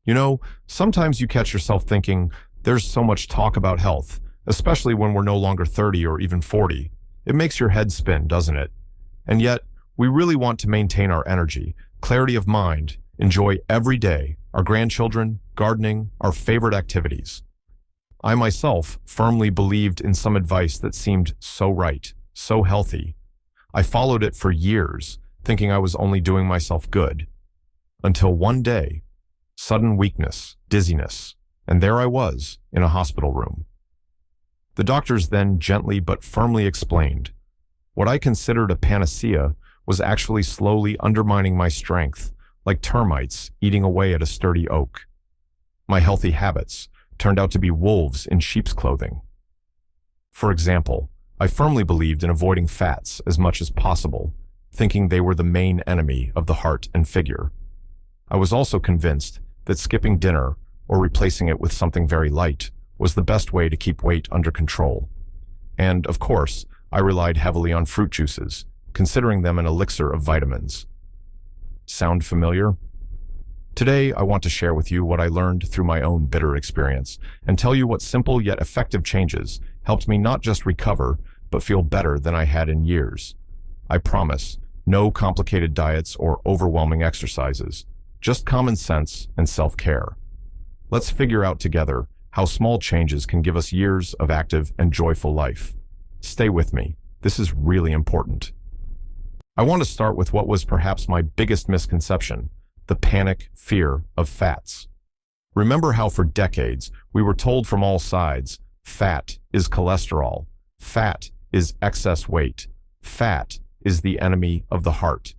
You know, sometimes you catch yourself thinking, there's so much talk about health, especially when we're no longer 30 or even 40. It makes your head spin, doesn't it? And yet, we really want to maintain our energy, clarity of mind, enjoy every day, our grandchildren, gardening, our favorite activities. I myself firmly believed in some advice that seemed so right, so healthy. I followed it for years, thinking I was only doing myself good. Until one day, sudden weakness, dizziness, and there I was, in a hospital room. The doctors then gently but firmly explained, what I considered a panacea was actually slowly undermining my strength, like termites eating away at a sturdy oak. My healthy habits turned out to be wolves in sheep's clothing. For example, I firmly believed in avoiding fats as much as possible, thinking they were the main enemy of the heart and figure. I was also convinced that skipping dinner or replacing it with something very light was the best way to keep weight under control. And, of course, I relied heavily on fruit juices, considering them an elixir of vitamins. Sound familiar? Today, I want to share with you what I learned through my own bitter experience and tell you what simple yet effective changes helped me not just recover, but feel better than I had in years. I promise, no complicated diets or overwhelming exercises, just common sense and self-care. Let's figure out together how small changes can give us years of active and joyful life. Stay with me. This is really important. I want to start with what was perhaps my biggest misconception, the panic fear of fats. Remember how for decades we were told from all sides, fat is cholesterol, fat is excess weight, fat is the enemy of the heart.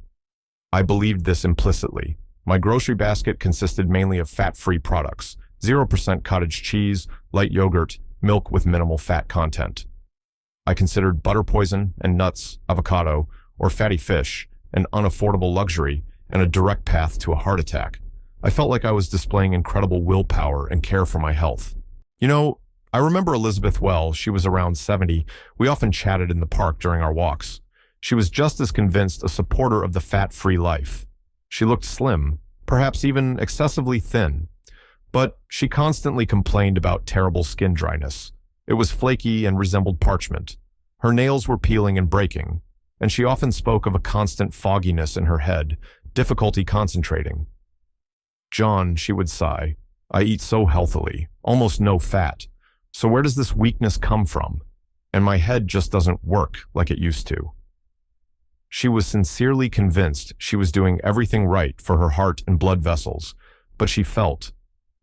I believed this implicitly. My grocery basket consisted mainly of fat-free products, 0% cottage cheese, light yogurt, milk with minimal fat content. I considered butter poison and nuts, avocado, or fatty fish an unaffordable luxury and a direct path to a heart attack. I felt like I was displaying incredible willpower and care for my health. You know, I remember Elizabeth well. She was around 70. We often chatted in the park during our walks. She was just as convinced a supporter of the fat-free life. She looked slim, perhaps even excessively thin, but she constantly complained about terrible skin dryness. It was flaky and resembled parchment. Her nails were peeling and breaking, and she often spoke of a constant fogginess in her head, difficulty concentrating. "John," she would sigh, "I eat so healthily, almost no fat. So where does this weakness come from? And my head just doesn't work like it used to." She was sincerely convinced she was doing everything right for her heart and blood vessels, but she felt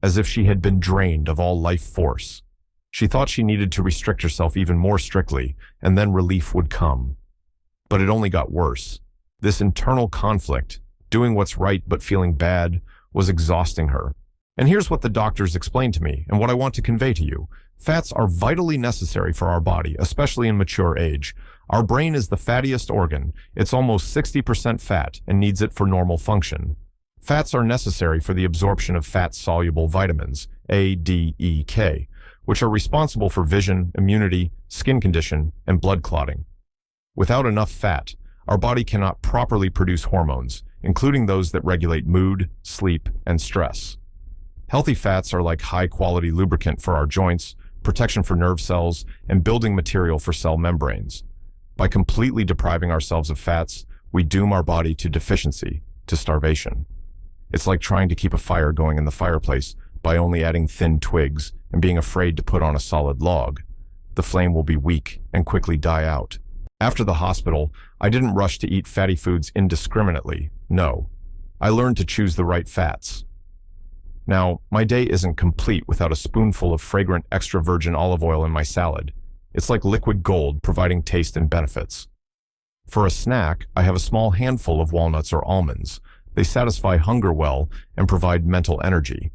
as if she had been drained of all life force. She thought she needed to restrict herself even more strictly, and then relief would come. But it only got worse. This internal conflict, doing what's right but feeling bad, was exhausting her. And here's what the doctors explained to me, and what I want to convey to you. Fats are vitally necessary for our body, especially in mature age. Our brain is the fattiest organ. It's almost 60% fat and needs it for normal function. Fats are necessary for the absorption of fat-soluble vitamins, A, D, E, K, which are responsible for vision, immunity, skin condition, and blood clotting. Without enough fat, our body cannot properly produce hormones, including those that regulate mood, sleep, and stress. Healthy fats are like high-quality lubricant for our joints, protection for nerve cells, and building material for cell membranes. By completely depriving ourselves of fats, we doom our body to deficiency, to starvation. It's like trying to keep a fire going in the fireplace by only adding thin twigs and being afraid to put on a solid log. The flame will be weak and quickly die out. After the hospital, I didn't rush to eat fatty foods indiscriminately. No, I learned to choose the right fats. Now, my day isn't complete without a spoonful of fragrant extra virgin olive oil in my salad. It's like liquid gold, providing taste and benefits. For a snack, I have a small handful of walnuts or almonds. They satisfy hunger well and provide mental energy.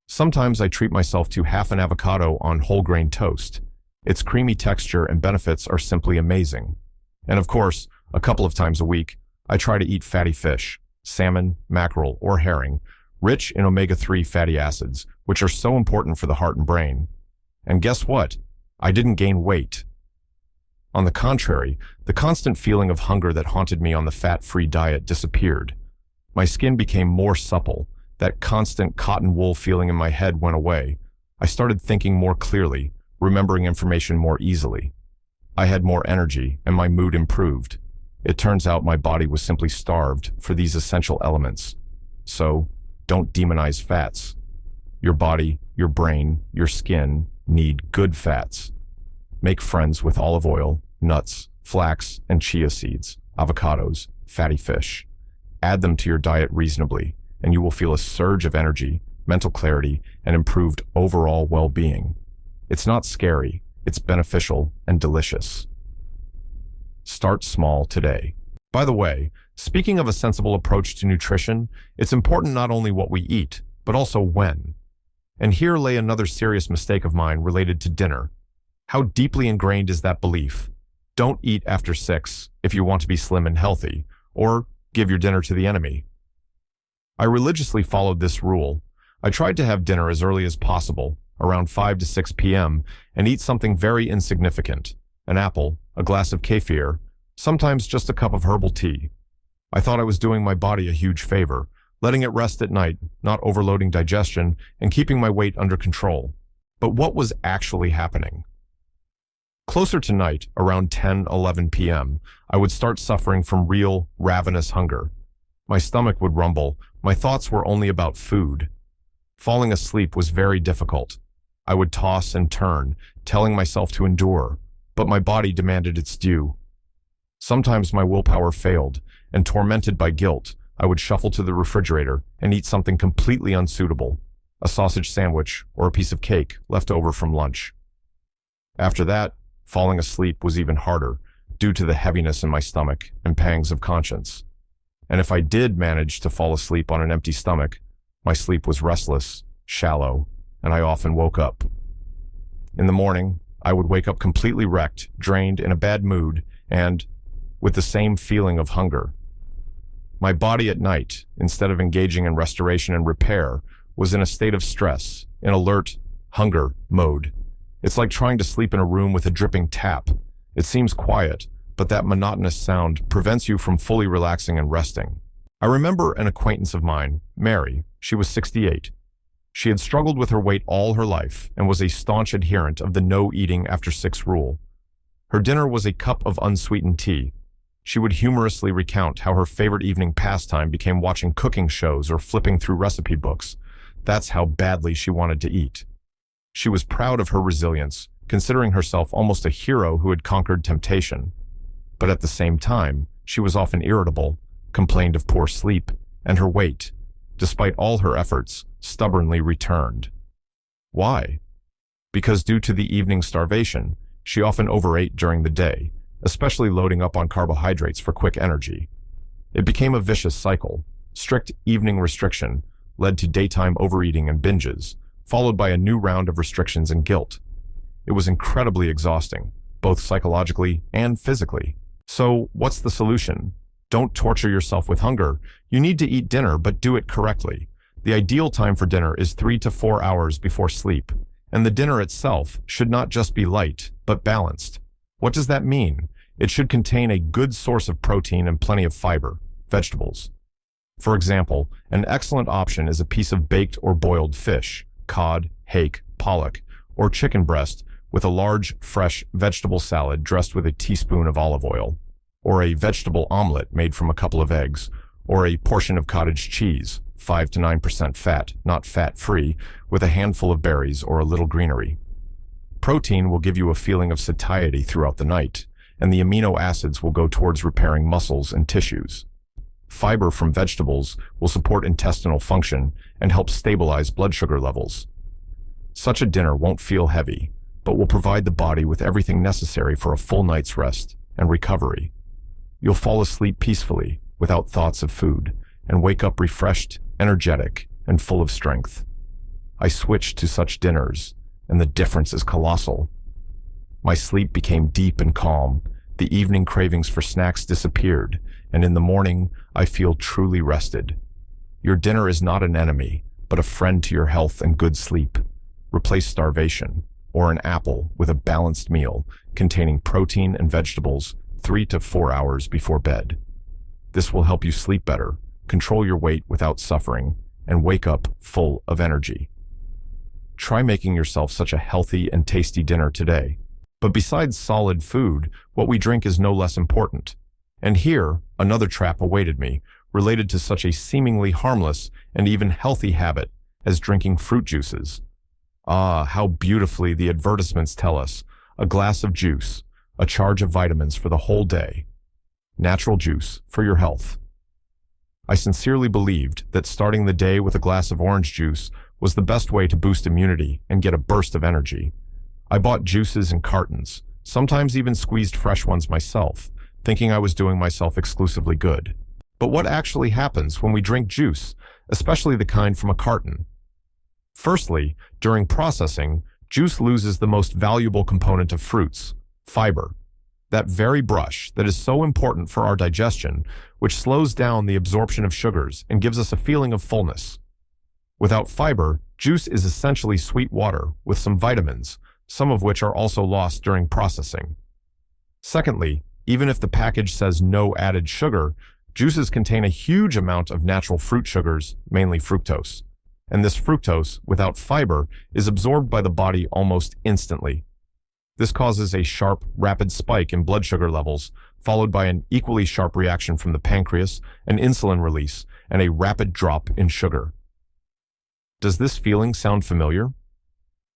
Sometimes I treat myself to half an avocado on whole grain toast. Its creamy texture and benefits are simply amazing. And of course, a couple of times a week, I try to eat fatty fish, salmon, mackerel, or herring, rich in omega-3 fatty acids, which are so important for the heart and brain. And guess what? I didn't gain weight. On the contrary, the constant feeling of hunger that haunted me on the fat-free diet disappeared. My skin became more supple, That constant cotton wool feeling in my head went away. I started thinking more clearly, remembering information more easily. I had more energy, and my mood improved. It turns out my body was simply starved for these essential elements. So, don't demonize fats. Your body, your brain, your skin need good fats. Make friends with olive oil, nuts, flax, and chia seeds, avocados, fatty fish. Add them to your diet reasonably, and you will feel a surge of energy, mental clarity, and improved overall well-being. It's not scary, it's beneficial and delicious. Start small today. By the way, speaking of a sensible approach to nutrition, it's important not only what we eat, but also when. And here lay another serious mistake of mine related to dinner. How deeply ingrained is that belief? Don't eat after 6 if you want to be slim and healthy, or give your dinner to the enemy. I religiously followed this rule. I tried to have dinner as early as possible, around 5 to 6 p.m., and eat something very insignificant: an apple, a glass of kefir, sometimes just a cup of herbal tea. I thought I was doing my body a huge favor, letting it rest at night, not overloading digestion, and keeping my weight under control. But what was actually happening? Closer to night, around 10-11 p.m., I would start suffering from real, ravenous hunger. My stomach would rumble. My thoughts were only about food. Falling asleep was very difficult. I would toss and turn, telling myself to endure, but my body demanded its due. Sometimes my willpower failed, and tormented by guilt, I would shuffle to the refrigerator and eat something completely unsuitable: a sausage sandwich or a piece of cake left over from lunch. After that, falling asleep was even harder, due to the heaviness in my stomach and pangs of conscience. And if I did manage to fall asleep on an empty stomach, my sleep was restless, shallow, and I often woke up. In the morning, I would wake up completely wrecked, drained, in a bad mood, and with the same feeling of hunger. My body at night, instead of engaging in restoration and repair, was in a state of stress, in alert, hunger mode. It's like trying to sleep in a room with a dripping tap. It seems quiet, but that monotonous sound prevents you from fully relaxing and resting. I remember an acquaintance of mine, Mary. She was 68. She had struggled with her weight all her life and was a staunch adherent of the no eating after 6 rule. Her dinner was a cup of unsweetened tea. She would humorously recount how her favorite evening pastime became watching cooking shows or flipping through recipe books. That's how badly she wanted to eat. She was proud of her resilience, considering herself almost a hero who had conquered temptation. But at the same time, she was often irritable, complained of poor sleep, and her weight, despite all her efforts, stubbornly returned. Why? Because due to the evening starvation, she often overate during the day, especially loading up on carbohydrates for quick energy. It became a vicious cycle. Strict evening restriction led to daytime overeating and binges, followed by a new round of restrictions and guilt. It was incredibly exhausting, both psychologically and physically. So, what's the solution? Don't torture yourself with hunger. You need to eat dinner, but do it correctly. The ideal time for dinner is 3 to 4 hours before sleep, and the dinner itself should not just be light, but balanced. What does that mean? It should contain a good source of protein and plenty of fiber, vegetables. For example, an excellent option is a piece of baked or boiled fish, cod, hake, pollock, or chicken breast with a large, fresh vegetable salad dressed with a teaspoon of olive oil, or a vegetable omelet made from a couple of eggs, or a portion of cottage cheese, 5 to 9% fat, not fat-free, with a handful of berries or a little greenery. Protein will give you a feeling of satiety throughout the night, and the amino acids will go towards repairing muscles and tissues. Fiber from vegetables will support intestinal function and help stabilize blood sugar levels. Such a dinner won't feel heavy, but will provide the body with everything necessary for a full night's rest and recovery. You'll fall asleep peacefully, without thoughts of food, and wake up refreshed, energetic, and full of strength. I switched to such dinners, and the difference is colossal. My sleep became deep and calm, the evening cravings for snacks disappeared, and in the morning, I feel truly rested. Your dinner is not an enemy, but a friend to your health and good sleep. Replace starvation, or an apple, with a balanced meal containing protein and vegetables 3 to 4 hours before bed. This will help you sleep better, control your weight without suffering, and wake up full of energy. Try making yourself such a healthy and tasty dinner today. But besides solid food, what we drink is no less important. And here, another trap awaited me, related to such a seemingly harmless and even healthy habit as drinking fruit juices. Ah, how beautifully the advertisements tell us: a glass of juice, a charge of vitamins for the whole day. Natural juice for your health. I sincerely believed that starting the day with a glass of orange juice was the best way to boost immunity and get a burst of energy. I bought juices in cartons, sometimes even squeezed fresh ones myself, thinking I was doing myself exclusively good. But what actually happens when we drink juice, especially the kind from a carton? Firstly, during processing, juice loses the most valuable component of fruits: fiber. That very brush that is so important for our digestion, which slows down the absorption of sugars and gives us a feeling of fullness. Without fiber, juice is essentially sweet water with some vitamins, some of which are also lost during processing. Secondly, even if the package says no added sugar, juices contain a huge amount of natural fruit sugars, mainly fructose. And this fructose, without fiber, is absorbed by the body almost instantly. This causes a sharp, rapid spike in blood sugar levels, followed by an equally sharp reaction from the pancreas, an insulin release, and a rapid drop in sugar. Does this feeling sound familiar?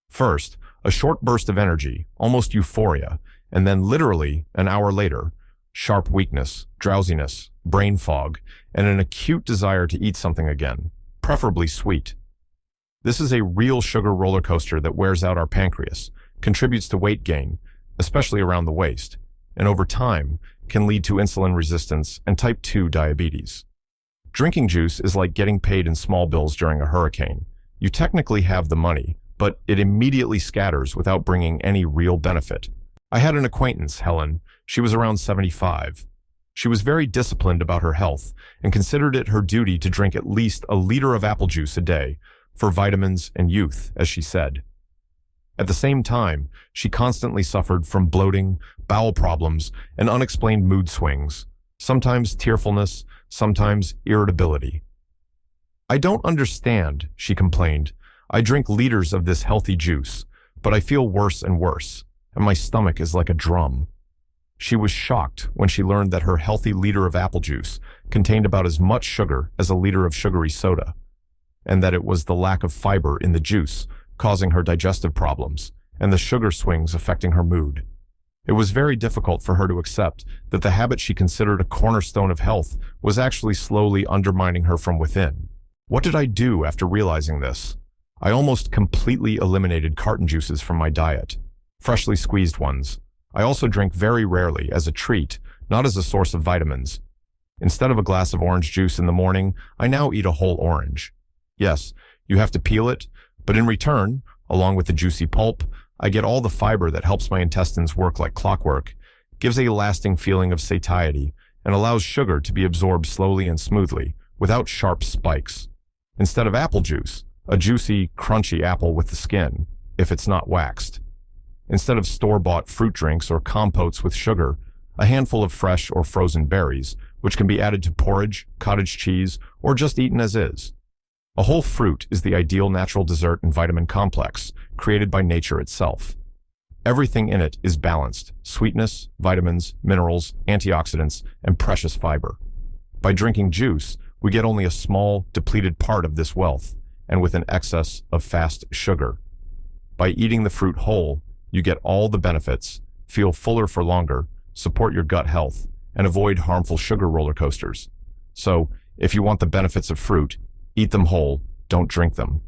First, a short burst of energy, almost euphoria, and then literally, an hour later, sharp weakness, drowsiness, brain fog, and an acute desire to eat something again, preferably sweet. This is a real sugar roller coaster that wears out our pancreas, contributes to weight gain, especially around the waist, and over time can lead to insulin resistance and type 2 diabetes. Drinking juice is like getting paid in small bills during a hurricane. You technically have the money, but it immediately scatters without bringing any real benefit. I had an acquaintance, Helen. She was around 75. She was very disciplined about her health and considered it her duty to drink at least a liter of apple juice a day for vitamins and youth, as she said. At the same time, she constantly suffered from bloating, bowel problems, and unexplained mood swings, sometimes tearfulness, sometimes irritability. "I don't understand," she complained. "I drink liters of this healthy juice, but I feel worse and worse, and my stomach is like a drum." She was shocked when she learned that her healthy liter of apple juice contained about as much sugar as a liter of sugary soda, and that it was the lack of fiber in the juice causing her digestive problems, and the sugar swings affecting her mood. It was very difficult for her to accept that the habit she considered a cornerstone of health was actually slowly undermining her from within. What did I do after realizing this? I almost completely eliminated carton juices from my diet, freshly squeezed ones. I also drink very rarely as a treat, not as a source of vitamins. Instead of a glass of orange juice in the morning, I now eat a whole orange. Yes, you have to peel it, but in return, along with the juicy pulp, I get all the fiber that helps my intestines work like clockwork, gives a lasting feeling of satiety, and allows sugar to be absorbed slowly and smoothly, without sharp spikes. Instead of apple juice, a juicy, crunchy apple with the skin, if it's not waxed. Instead of store-bought fruit drinks or compotes with sugar, a handful of fresh or frozen berries, which can be added to porridge, cottage cheese, or just eaten as is. A whole fruit is the ideal natural dessert and vitamin complex created by nature itself. Everything in it is balanced: sweetness, vitamins, minerals, antioxidants, and precious fiber. By drinking juice, we get only a small, depleted part of this wealth, and with an excess of fast sugar. By eating the fruit whole, you get all the benefits, feel fuller for longer, support your gut health, and avoid harmful sugar roller coasters. So, if you want the benefits of fruit, eat them whole, don't drink them.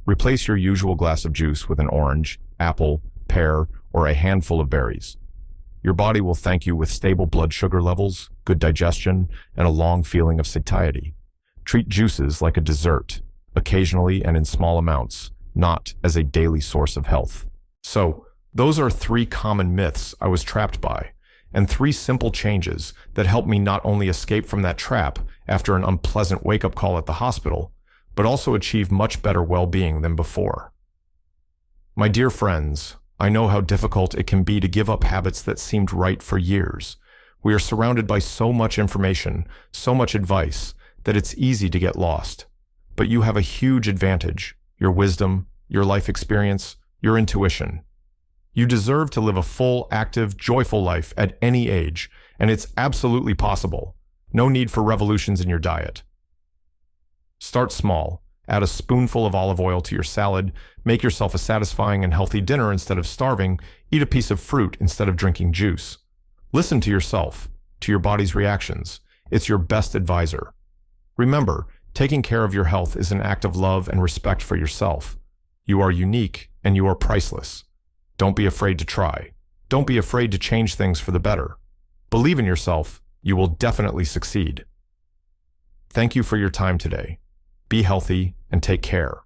Replace your usual glass of juice with an orange, apple, pear, or a handful of berries. Your body will thank you with stable blood sugar levels, good digestion, and a long feeling of satiety. Treat juices like a dessert, occasionally and in small amounts, not as a daily source of health. So, those are 3 common myths I was trapped by, and 3 simple changes that helped me not only escape from that trap after an unpleasant wake-up call at the hospital, but also achieve much better well-being than before. My dear friends, I know how difficult it can be to give up habits that seemed right for years. We are surrounded by so much information, so much advice, that it's easy to get lost. but you have a huge advantage: your wisdom, your life experience, your intuition. You deserve to live a full, active, joyful life at any age, and it's absolutely possible. No need for revolutions in your diet. Start small. Add a spoonful of olive oil to your salad. Make yourself a satisfying and healthy dinner instead of starving. Eat a piece of fruit instead of drinking juice. Listen to yourself, to your body's reactions. It's your best advisor. Remember, taking care of your health is an act of love and respect for yourself. You are unique and you are priceless. Don't be afraid to try. Don't be afraid to change things for the better. Believe in yourself. You will definitely succeed. Thank you for your time today. Be healthy and take care.